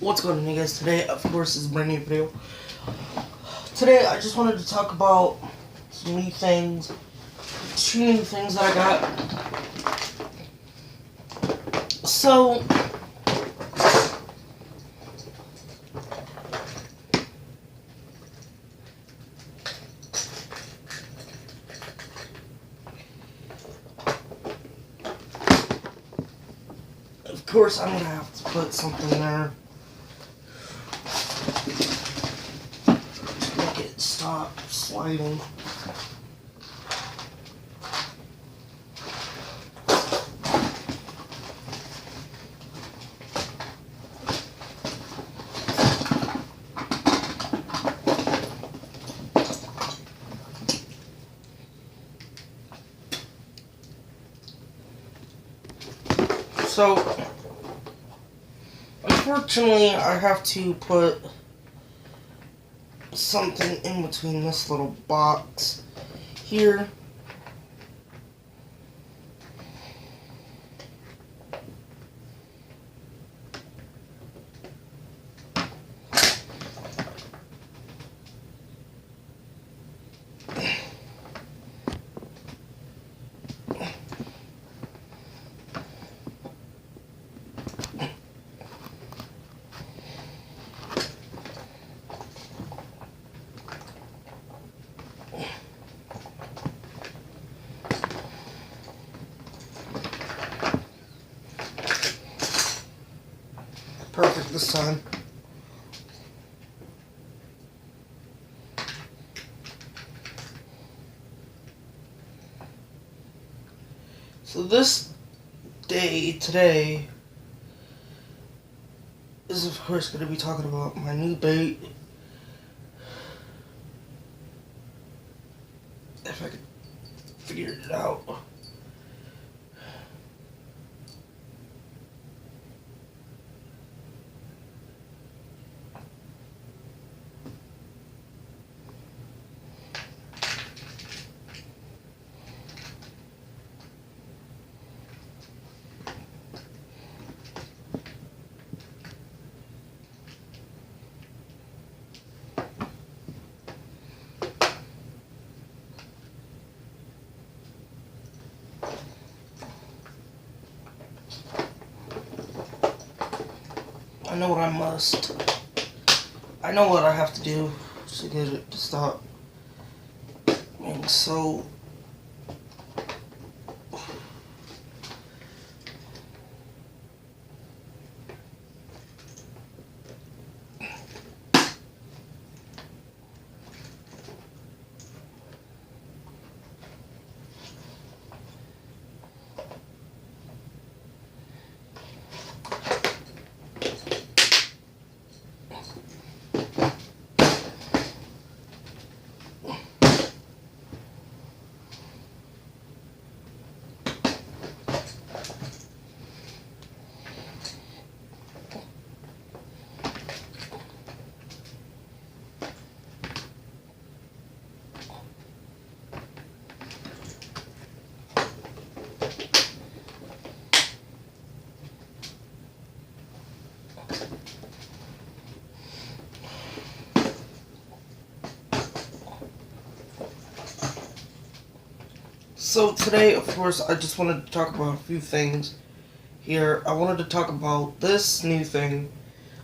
What's going on, you guys? Today, of course, is a brand new video. Today, I just wanted to talk about some new things, two new things that I got. So, of course, I'm gonna have to put something there to make it stop sliding. So, unfortunately, I have to put something in between this little box here. Perfect this time. So this day today is of course going to be talking about my new bait. If I could figure it out. I know what I must. I know what I have to do to get it to stop being so. So today, of course, I just wanted to talk about a few things here. I wanted to talk about this new thing,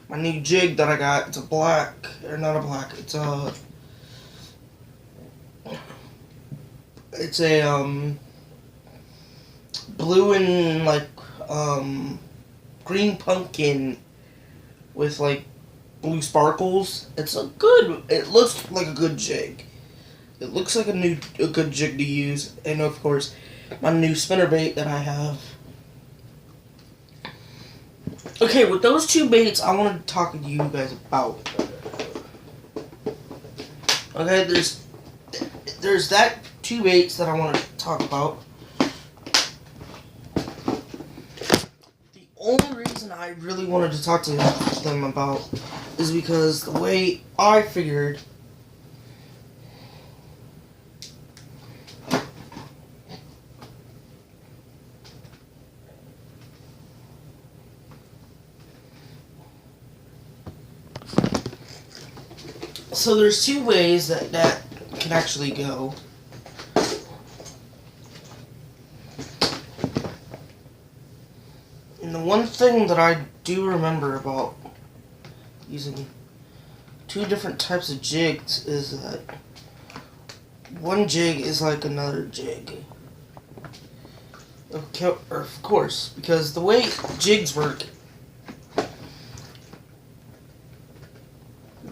my new jig that I got. It's a black, or not a black. It's a blue and like green pumpkin with like blue sparkles. It looks like a good jig. It looks like a good jig to use, and of course, my new spinnerbait that I have. Okay, with those two baits, I wanted to talk to you guys about. Okay, there's that two baits that I want to talk about. The only reason I really wanted to talk to them about is because the way I figured. So there's two ways that can actually go. And the one thing that I do remember about using two different types of jigs is that one jig is like another jig. Okay, of course, because the way jigs work,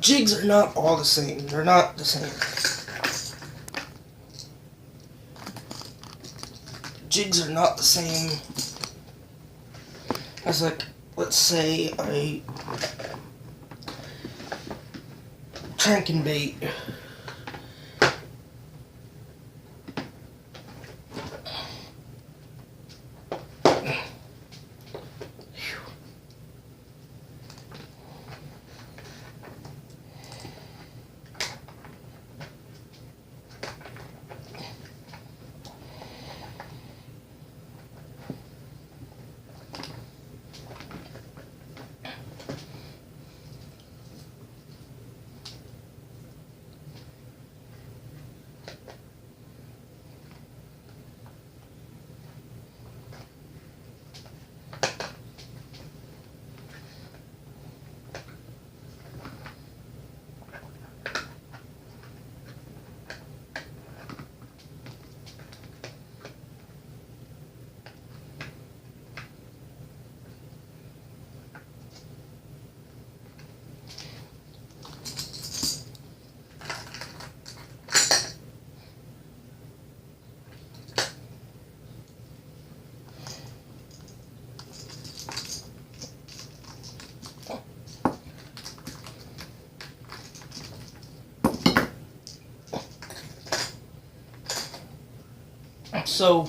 jigs are not all the same. They're not the same. Jigs are not the same as, like, let's say a crank-and-bait. So,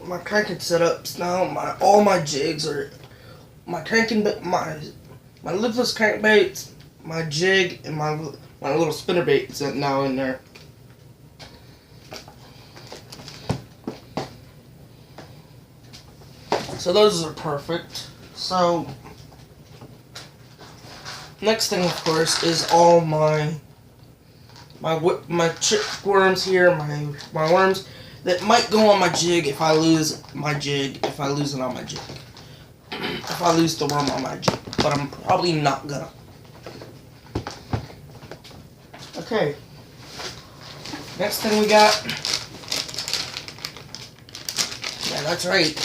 my cranking setups now, all my jigs are my cranking, my lipless crankbaits, my jig, and my little spinner baits are now in there. So those are perfect. So next thing, of course, is all my chip worms here, my worms that might go on my jig if I lose my jig, if I lose it on my jig. If I lose the worm on my jig, but I'm probably not gonna. Okay. Next thing we got. Yeah, that's right.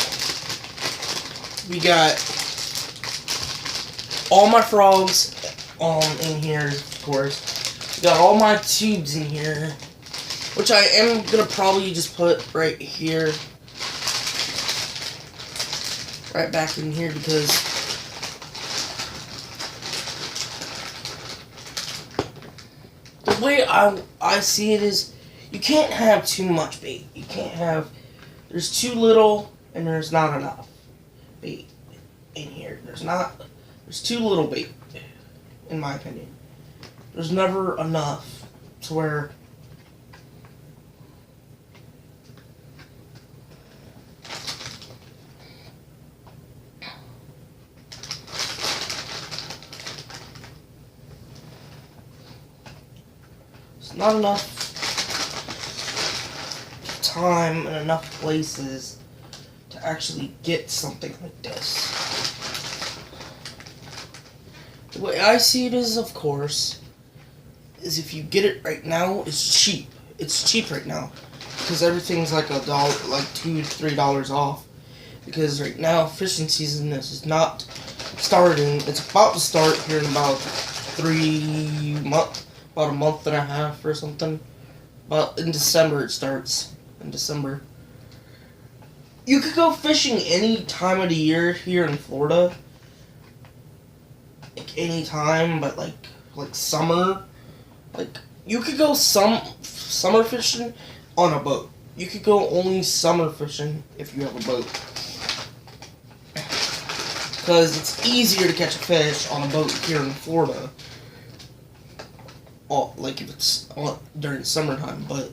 We got all my frogs in here, of course. We got all my tubes in here, which I am gonna probably just put right here. Right back in here, because the way I see it is you can't have too much bait. You can't have, there's too little and there's not enough bait in here. There's too little bait, in my opinion. There's never enough to where not enough time and enough places to actually get something like this. The way I see it is, of course, is if you get it right now, it's cheap. It's cheap right now because everything's like $1, like $2 to $3 off. Because right now, fishing season is not starting. It's about to start here in about 3 months. About a month and a half or something. But in December it starts. In December. You could go fishing any time of the year here in Florida. Like any time, but like summer. Like you could go summer fishing on a boat. You could go only summer fishing if you have a boat. because it's easier to catch a fish on a boat here in Florida. Like if it's during summertime, but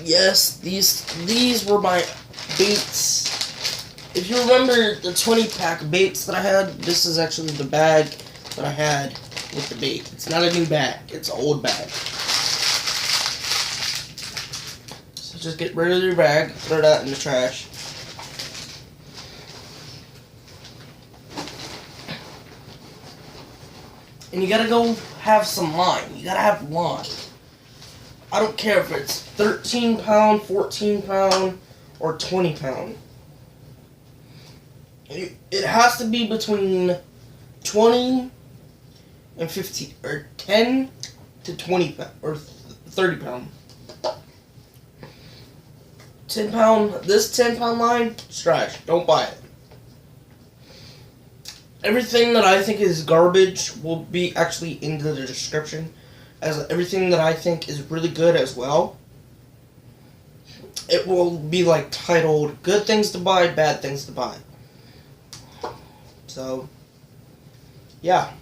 yes, these were my baits. If you remember the 20-pack of baits that I had, this is actually the bag that I had with the bait. It's not a new bag, it's an old bag. So just get rid of your bag, throw that in the trash. And you gotta go have some line. You gotta have line. I don't care if it's 13 pound, 14 pound, or 20 pound. It has to be between 20 and 15, or 10 to 20 pound, or 30 pound. 10 pound, this 10 pound line, it's trash. Don't buy it. Everything that I think is garbage will be actually in the description, as everything that I think is really good as well. It will be like titled good things to buy, bad things to buy. So, yeah.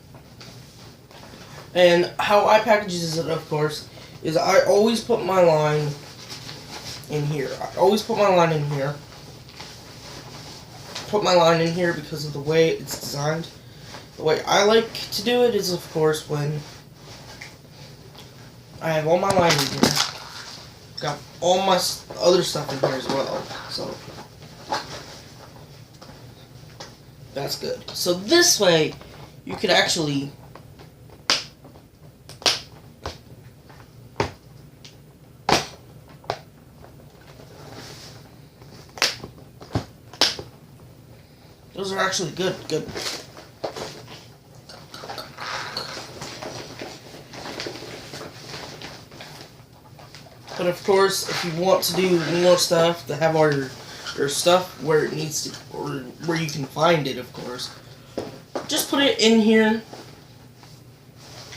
And how I package it, of course, is I always put my line in here. I always put my line in here. Put my line in here because of the way it's designed. The way I like to do it is, of course, when I have all my line in here. Got all my other stuff in here as well. So that's good. So this way, you could actually those are actually good. But of course, if you want to do more stuff, to have all your stuff where it needs to, or where you can find it, of course, just put it in here,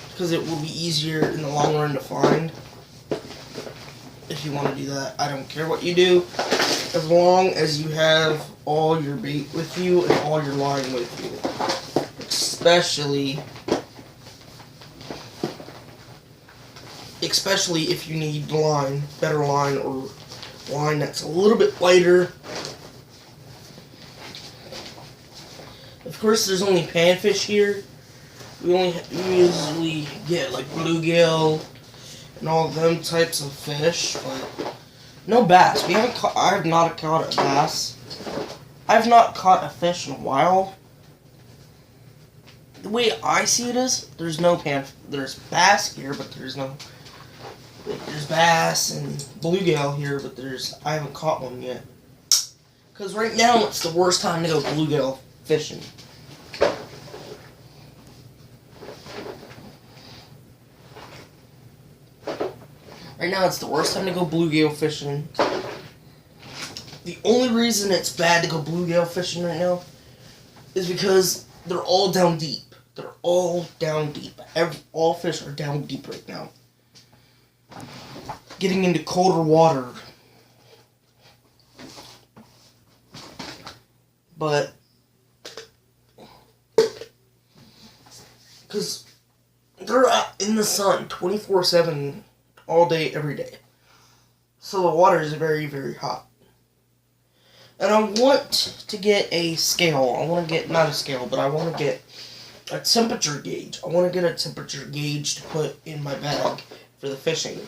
because it will be easier in the long run to find. If you want to do that, I don't care what you do, as long as you have all your bait with you and all your line with you. Especially if you need line, better line, or line that's a little bit lighter. Of course, there's only panfish here. We usually get like bluegill and all them types of fish, but no bass. I have not caught a bass. I have not caught a fish in a while. The way I see it is, there's bass here, but there's bass and bluegill here, but I haven't caught one yet. Because right now it's the worst time to go bluegill fishing. Right now it's the worst time to go bluegill fishing. The only reason it's bad to go bluegill fishing right now is because they're all down deep. They're all down deep. All fish are down deep right now. Getting into colder water. But because they're out in the sun 24/7 all day, every day. So the water is very, very hot. And I want to get a scale. Not a scale, but I want to get a temperature gauge. I want to get a temperature gauge to put in my bag for fishing.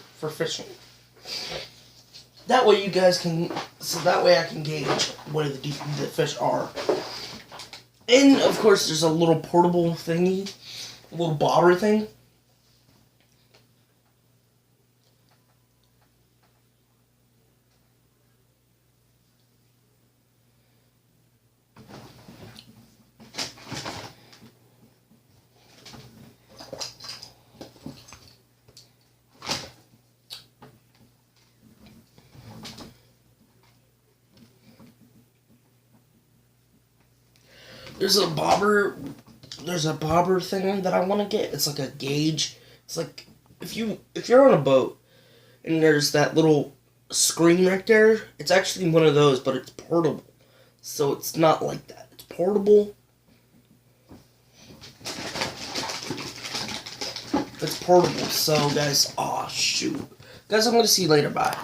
That way you guys can, that way I can gauge where the fish are. And of course there's a little portable thingy, a little bobber thing. There's a bobber thing that I want to get. It's like a gauge. It's like if you're on a boat and there's that little screen right there, it's actually one of those, but it's portable. So it's not like that. It's portable. It's portable. So, guys, shoot. Guys, I'm going to see you later. Bye.